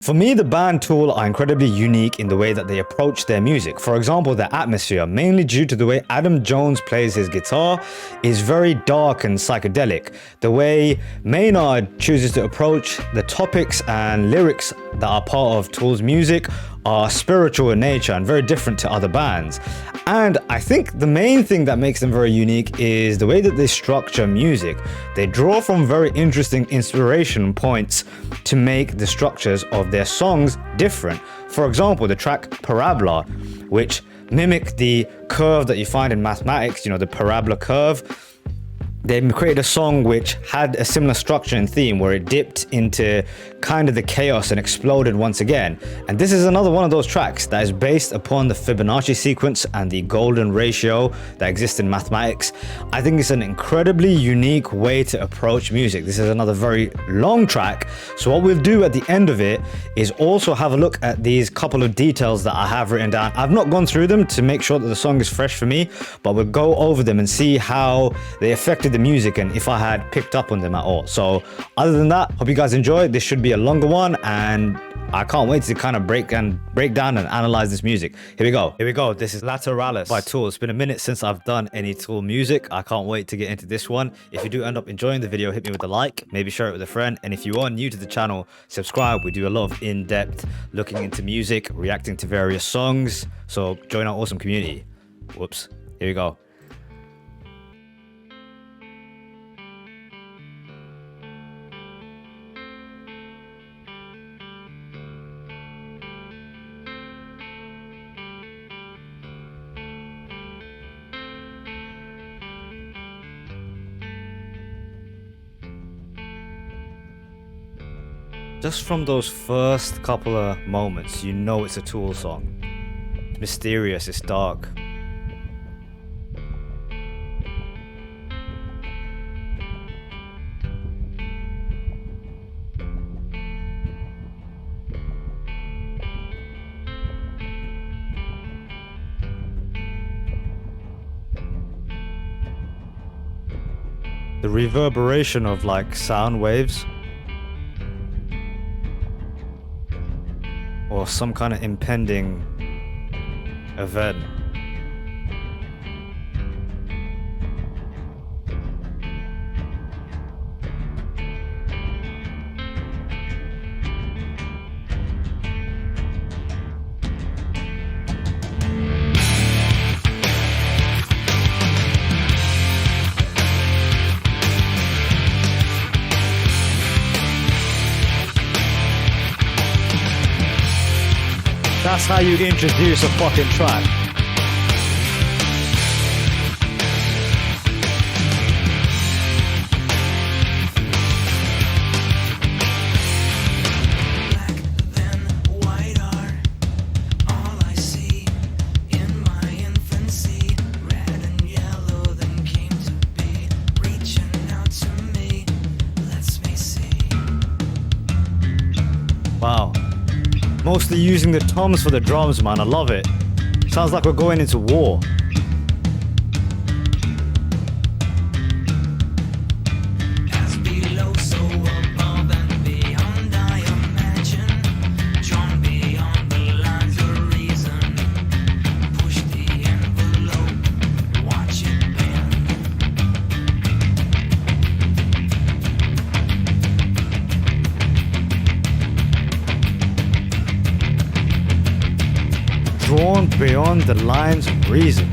For me, the band Tool are incredibly unique in the way that they approach their music. For example, their atmosphere, mainly due to the way Adam Jones plays his guitar, is very dark and psychedelic. The way Maynard chooses to approach the topics and lyrics that are part of Tool's music are spiritual in nature and very different to other bands. And I think the main thing that makes them very unique is the way that they structure music. They draw from very interesting inspiration points to make the structures of their songs different. For example, the track Parabola, which mimic the curve that you find in mathematics, the parabola curve. They created a song which had a similar structure and theme where it dipped into kind of the chaos and exploded once again. And this is another one of those tracks that is based upon the Fibonacci sequence and the golden ratio that exists in mathematics. I think it's an incredibly unique way to approach music. This is another very long track. So what we'll do at the end of it is also have a look at these couple of details that I have written down. I've not gone through them to make sure that the song is fresh for me, but we'll go over them and see how they affected the music and if I had picked up on them at all. So other than that, hope you guys enjoyed. This should be a longer one and I can't wait to kind of break down and analyze this music. Here we go. This is Lateralus by Tool. It's been a minute since I've done any Tool music. I can't wait to get into this one. If you do end up enjoying the video, hit me with a like, maybe share it with a friend. And if you are new to the channel, subscribe. We do a lot of in-depth looking into music, reacting to various songs. So join our awesome community. Whoops. Here we go. Just from those first couple of moments, you know it's a Tool song. It's mysterious, it's dark. The reverberation of like sound waves. Or some kind of impending event. That's how you introduce a fucking track. Wow. Mostly using the toms for the drums, man. I love it. Sounds like we're going into war. Drawn beyond the lines of reason.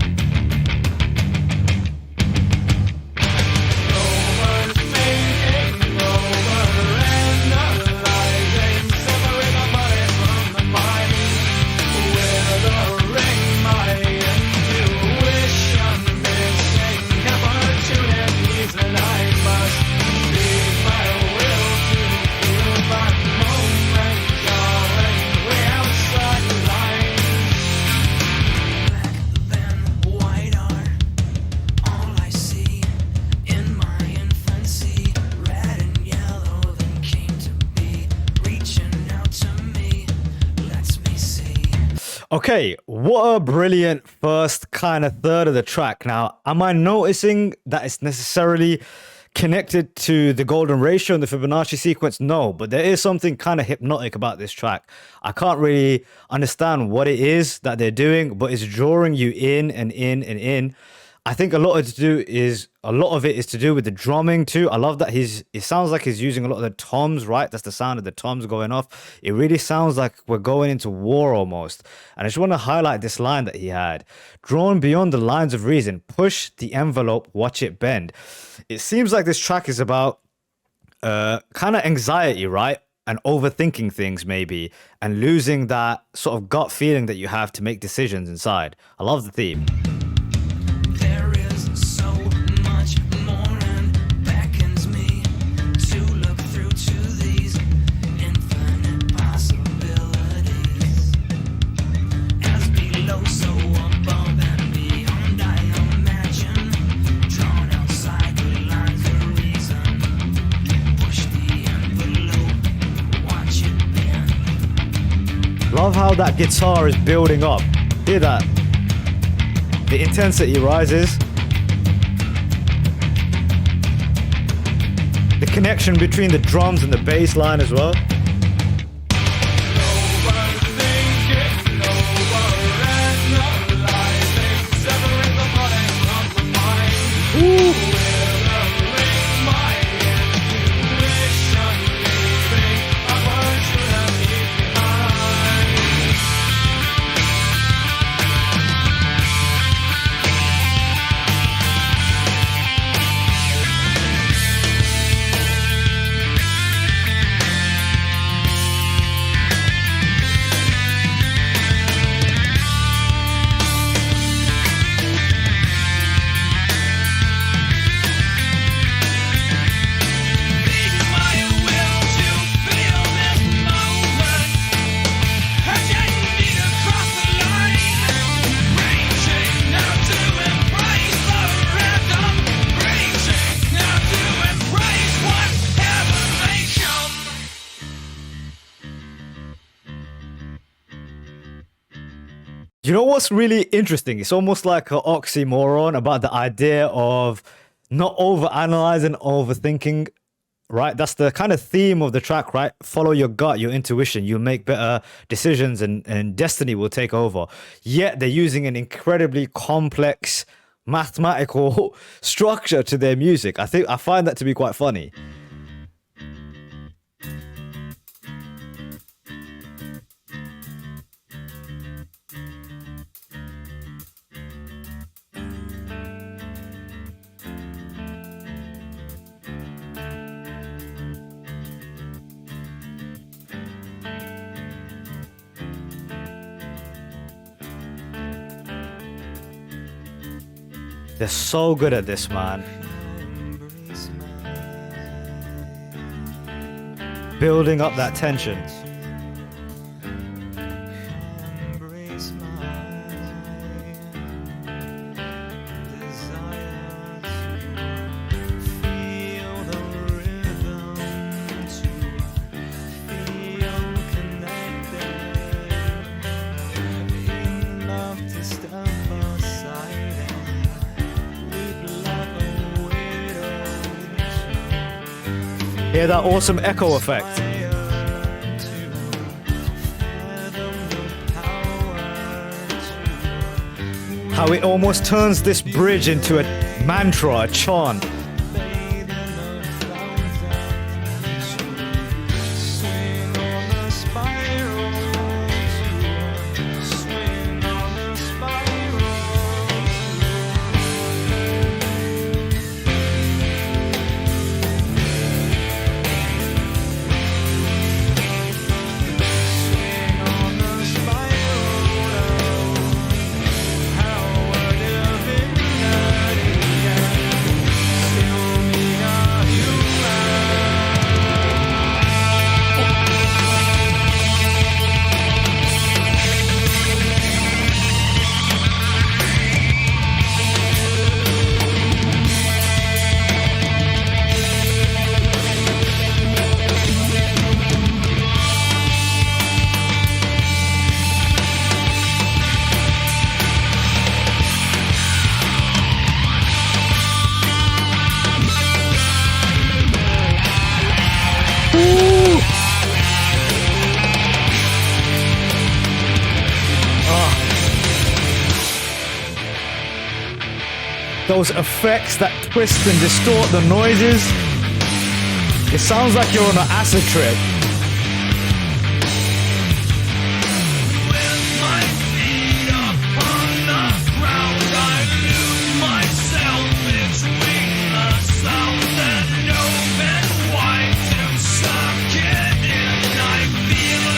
Okay, what a brilliant first kind of third of the track. Now, am I noticing that it's necessarily connected to the golden ratio and the Fibonacci sequence? No, but there is something kind of hypnotic about this track. I can't really understand what it is that they're doing, but it's drawing you in and in and in. I think a lot of it is to do with the drumming too. I love that it sounds like he's using a lot of the toms, right? That's the sound of the toms going off. It really sounds like we're going into war almost. And I just want to highlight this line that he had. Drawn beyond the lines of reason, push the envelope, watch it bend. It seems like this track is about kind of anxiety, right? And overthinking things maybe, and losing that sort of gut feeling that you have to make decisions inside. I love the theme. Love how that guitar is building up. Hear that? The intensity rises. The connection between the drums and the bass line as well. Ooh. You know what's really interesting? It's almost like an oxymoron about the idea of not overanalyzing, overthinking, right? That's the kind of theme of the track, right? Follow your gut, your intuition. You'll make better decisions and destiny will take over. Yet they're using an incredibly complex mathematical structure to their music. I find that to be quite funny. They're so good at this, man. Building up that tension. Hear that awesome echo effect. How it almost turns this bridge into a mantra, a chant. Those effects that twist and distort the noises. It sounds like you're on an acid trip.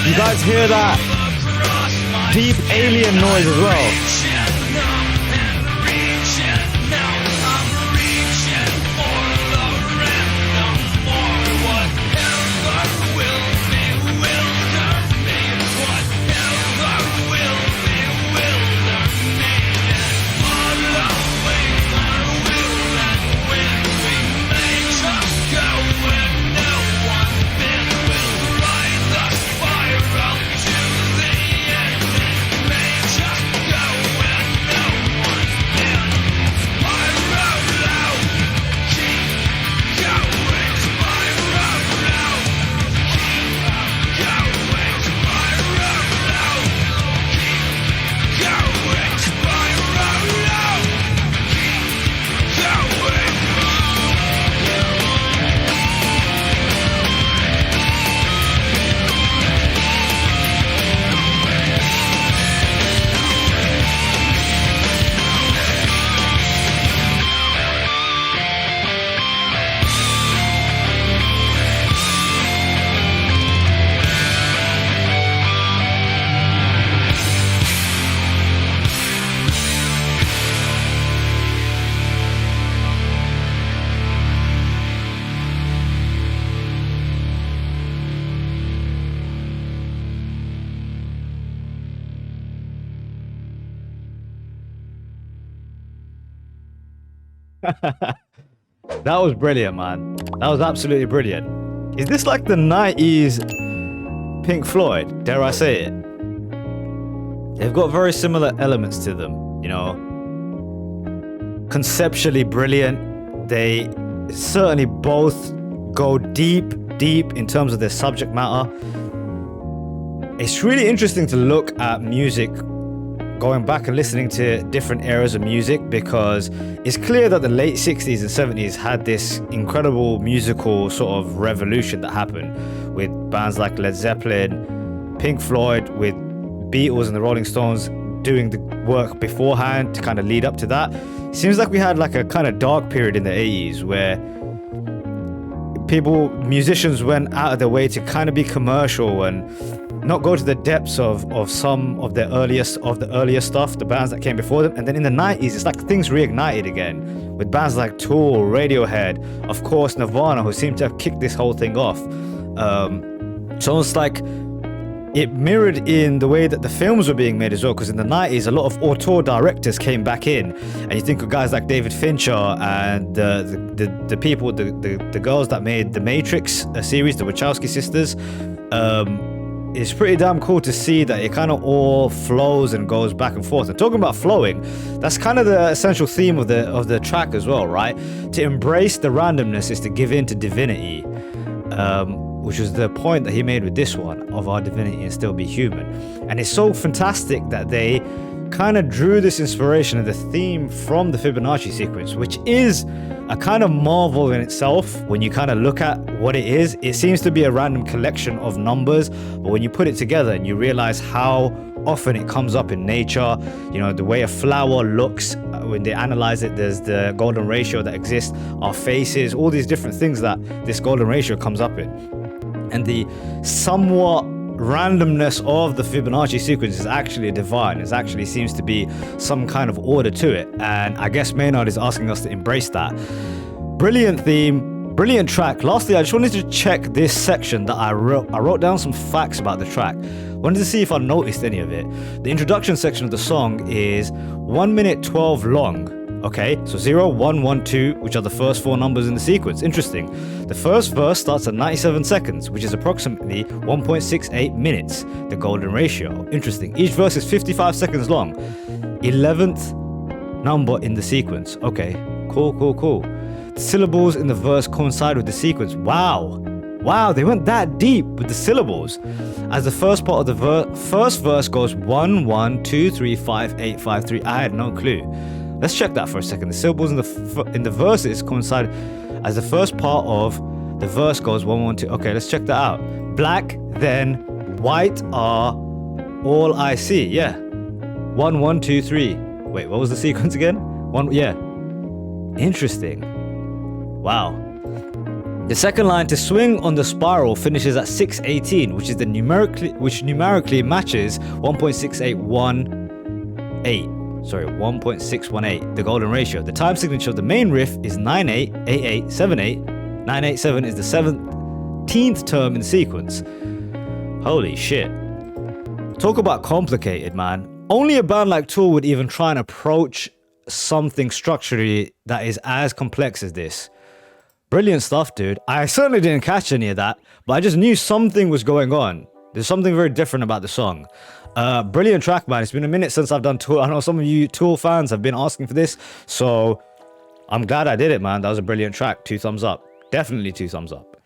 You guys hear that deep alien noise as well? That was brilliant, man. That was absolutely brilliant. Is this like the 90s Pink Floyd? Dare I say it? They've got very similar elements to them, you know. Conceptually brilliant. They certainly both go deep in terms of their subject matter. It's really interesting to look at music going back and listening to different eras of music, because it's clear that the late 60s and 70s had this incredible musical sort of revolution that happened with bands like Led Zeppelin, Pink Floyd, with Beatles and the Rolling Stones doing the work beforehand to kind of lead up to that. It seems like we had like a kind of dark period in the 80s where musicians went out of their way to kind of be commercial and not go to the depths of some of the earlier stuff, the bands that came before them. And then in the 90s, it's like things reignited again with bands like Tool, Radiohead, of course Nirvana, who seem to have kicked this whole thing off. So it's like it mirrored in the way that the films were being made as well, because in the 90s a lot of auteur directors came back in, and you think of guys like David Fincher and the girls that made the Matrix series, the Wachowski sisters. It's pretty damn cool to see that it kind of all flows and goes back and forth. And talking about flowing, that's kind of the essential theme of the track as well, right? To embrace the randomness is to give in to divinity, which was the point that he made with this one, of our divinity and still be human. And it's so fantastic that they kind of drew this inspiration of the theme from the Fibonacci sequence, which is a kind of marvel in itself. When you kind of look at what it is, it seems to be a random collection of numbers, but when you put it together and you realize how often it comes up in nature, you know, the way a flower looks, when they analyze it, there's the golden ratio that exists, our faces, all these different things that this golden ratio comes up in. And the somewhat randomness of the Fibonacci sequence is actually divine. It actually seems to be some kind of order to it, and I guess Maynard is asking us to embrace that. Brilliant theme, brilliant track. Lastly, I just wanted to check this section that I wrote down some facts about the track. Wanted to see if I noticed any of it. The introduction section of the song is 1 minute 12 long. Okay, so 0, 1, 1, 2, which are the first four numbers in the sequence. Interesting. The first verse starts at 97 seconds, which is approximately 1.68 minutes, the golden ratio. Interesting. Each verse is 55 seconds long. 11th number in the sequence. Okay, cool. The syllables in the verse coincide with the sequence. Wow, they went that deep with the syllables. As the first part of the first verse goes 1, 1, 2, 3, 5, 8, 5, 3. I had no clue. Let's check that for a second. The syllables in the verses coincide as the first part of the verse goes 1 1 2. Okay, let's check that out. Black, then white are all I see. Yeah. 1 1 2 3. Wait, what was the sequence again? One. Yeah. Interesting. Wow. The second line, to swing on the spiral, finishes at 618, which numerically matches 1.618, the golden ratio. The time signature of the main riff is 988878. 987 is the 17th term in the sequence. Holy shit. Talk about complicated, man. Only a band like Tool would even try and approach something structurally that is as complex as this. Brilliant stuff, dude. I certainly didn't catch any of that, but I just knew something was going on. There's something very different about the song. Brilliant track, man. It's been a minute since I've done Tool. I know some of you Tool fans have been asking for this, so I'm glad I did it, man. That was a brilliant track. 2 thumbs up. Definitely 2 thumbs up.